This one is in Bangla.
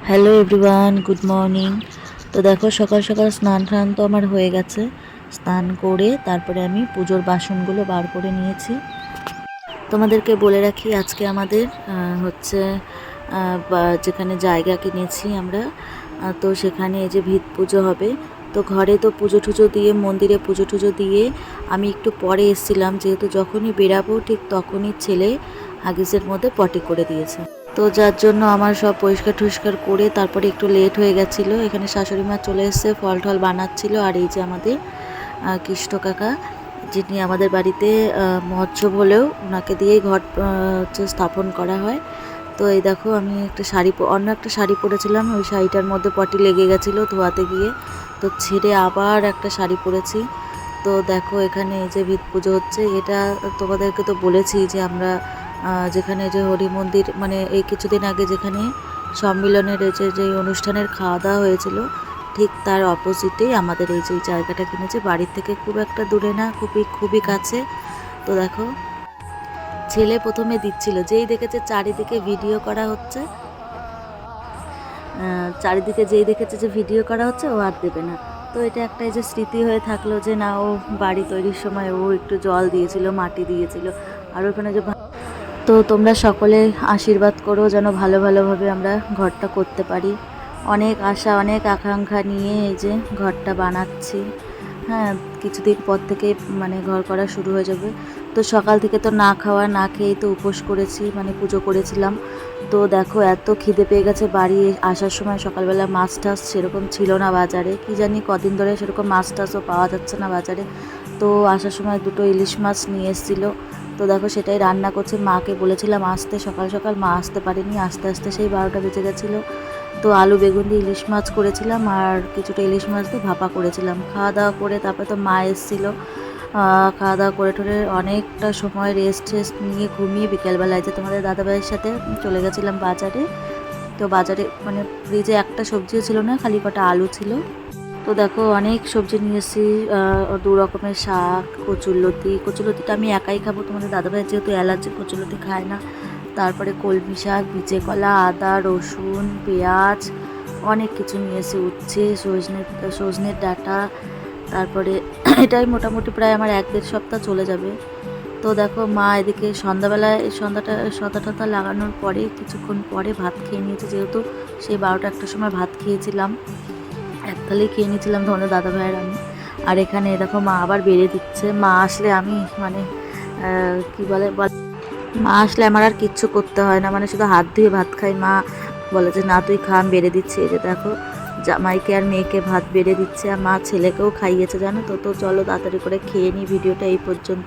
Hello everyone, good morning. তো দেখো সকাল সকাল স্নান টান তো আমার হয়ে গেছে। স্নান করে তারপরে আমি পুজোর বাসনগুলো বার করে নিয়েছি। তোমাদেরকে বলে রাখি, আজকে আমাদের হচ্ছে যেখানে জায়গা কিনেছি আমরা, তো সেখানে এই যে ভিত পুজো হবে। তো ঘরে তো পুজো টুজো দিয়ে, মন্দিরে পুজো টুজো দিয়ে আমি একটু পরে এসেছিলাম, যেহেতু যখনই বেরাবো ঠিক তখনই ছেলে হাগিসের মধ্যে পটি করে দিয়েছে। তো যার জন্য আমার সব পরিষ্কার টরিষ্কার করে তারপরে একটু লেট হয়ে গেছিলো। এখানে শাশুড়ি মা চলে এসছে, ফল টল বানাচ্ছিল। আর এই যে আমাদের কৃষ্ণ কাকা, যিনি আমাদের বাড়িতে মহোৎসব হলেও ওনাকে দিয়েই ঘট হচ্ছে স্থাপন করা হয়। তো এই দেখো, আমি একটা শাড়ি, অন্য একটা শাড়ি পরেছিলাম, ওই শাড়িটার মধ্যে পটি লেগে গেছিলো ধোয়াতে গিয়ে, তো ছেড়ে আবার একটা শাড়ি পরেছি। তো দেখো এখানে এই যে ভিত পুজো হচ্ছে। এটা তোমাদেরকে তো বলেছি যে আমরা যেখানে যে হরি মন্দির, মানে এই কিছুদিন আগে যেখানে সম্মিলনের যে অনুষ্ঠানের খাওয়া দাওয়া হয়েছিল, ঠিক তার অপোজিটেই আমাদের এই যে জায়গাটা কিনেছে। বাড়ির থেকে খুব একটা দূরে না, খুবই কাছে। তো দেখো, ছেলে প্রথমে দিচ্ছিল, যেই দেখেছে চারিদিকে ভিডিও করা হচ্ছে, চারিদিকে যেই দেখেছে যে ভিডিও করা হচ্ছে, ও আর দেবে না। তো এটা একটা এই যে স্মৃতি হয়ে থাকলো যে না, ও বাড়ি তৈরির সময় ও একটু জল দিয়েছিল, মাটি দিয়েছিল। আর ওখানে যে, তো তোমরা সকলে আশীর্বাদ করো যেন ভালোভাবে আমরা ঘরটা করতে পারি। অনেক আশা, অনেক আকাঙ্ক্ষা নিয়ে এই যে ঘরটা বানাচ্ছি। হ্যাঁ, কিছুদিন পর থেকে মানে ঘর করা শুরু হয়ে যাবে। তো সকাল থেকে তো না খাওয়া না খেয়েই তো উপোস করেছি, মানে পুজো করেছিলাম। তো দেখো এত খিদে পেয়ে গেছে। বাড়ি আসার সময় সকালবেলা মাছ টাছ সেরকম ছিল না বাজারে, কি জানি কদিন ধরে সেরকম মাছ টাছও পাওয়া যাচ্ছে না বাজারে। তো আসার সময় দুটো ইলিশ মাছ নিয়ে এসেছিলো। তো দেখো সেটাই রান্না করছে। মাকে বলেছিলাম আসতে, সকাল সকাল মা আসতে পারেনি, আস্তে আস্তে সেই 12টা বেজে গেছিলো। তো আলু বেগুন দিয়ে ইলিশ মাছ করেছিলাম, আর কিছুটা ইলিশ মাছ দিয়ে ভাপা করেছিলাম। খাওয়া দাওয়া করে তারপরে তো মা এসেছিলো। খাওয়া দাওয়া করে টোরে অনেকটা সময় রেস্ট নিয়ে ঘুমিয়ে বিকেলবেলায় যে তোমাদের দাদাভাইয়ের সাথে চলে গেছিলাম বাজারে। তো বাজারে মানে ফ্রিজে একটা সবজিও ছিল না, খালি কটা আলু ছিল। তো দেখো অনেক সবজি নিয়ে এসেছি, 2 রকমের শাক, কচুরলতিটা আমি একাই খাবো, তোমাদের দাদাভাই যেহেতু অ্যালার্জি, কচুরলতি খায় না। তারপরে কলমি শাক, বিচে কলা, আদা, রসুন, পেঁয়াজ, অনেক কিছু নিয়ে এসে উচ্ছে, সজনের ডাঁটা। তারপরে এটাই মোটামুটি প্রায় আমার 1-1.5 সপ্তাহ চলে যাবে। তো দেখো মা এদিকে সন্ধ্যাবেলায় সন্ধ্যা টন্ধা লাগানোর পরে কিছুক্ষণ পরে ভাত খেয়ে নিয়েছে, যেহেতু সেই 12টা-1টার সময় ভাত খেয়েছিলাম। এক থালি খেয়ে নিয়েছিলাম তোমাদের দাদাভাইয়ের আমি। আর এখানে দেখো মা আবার বেড়ে দিচ্ছে। মা আসলে আমি মানে কি বলে, মা আসলে আমার আর কিচ্ছু করতে হয় না, মানে শুধু হাত ধুয়ে ভাত খাই। মা বলে যে না তুই খা, আমি বেড়ে দিচ্ছি। এই যে দেখো জামাইকে আর মেয়েকে ভাত বেড়ে দিচ্ছে, আর মা ছেলেকেও খাইয়েছে জানো তো। তো চলো তাড়াতাড়ি করে খেয়ে নিই, ভিডিওটা এই পর্যন্ত।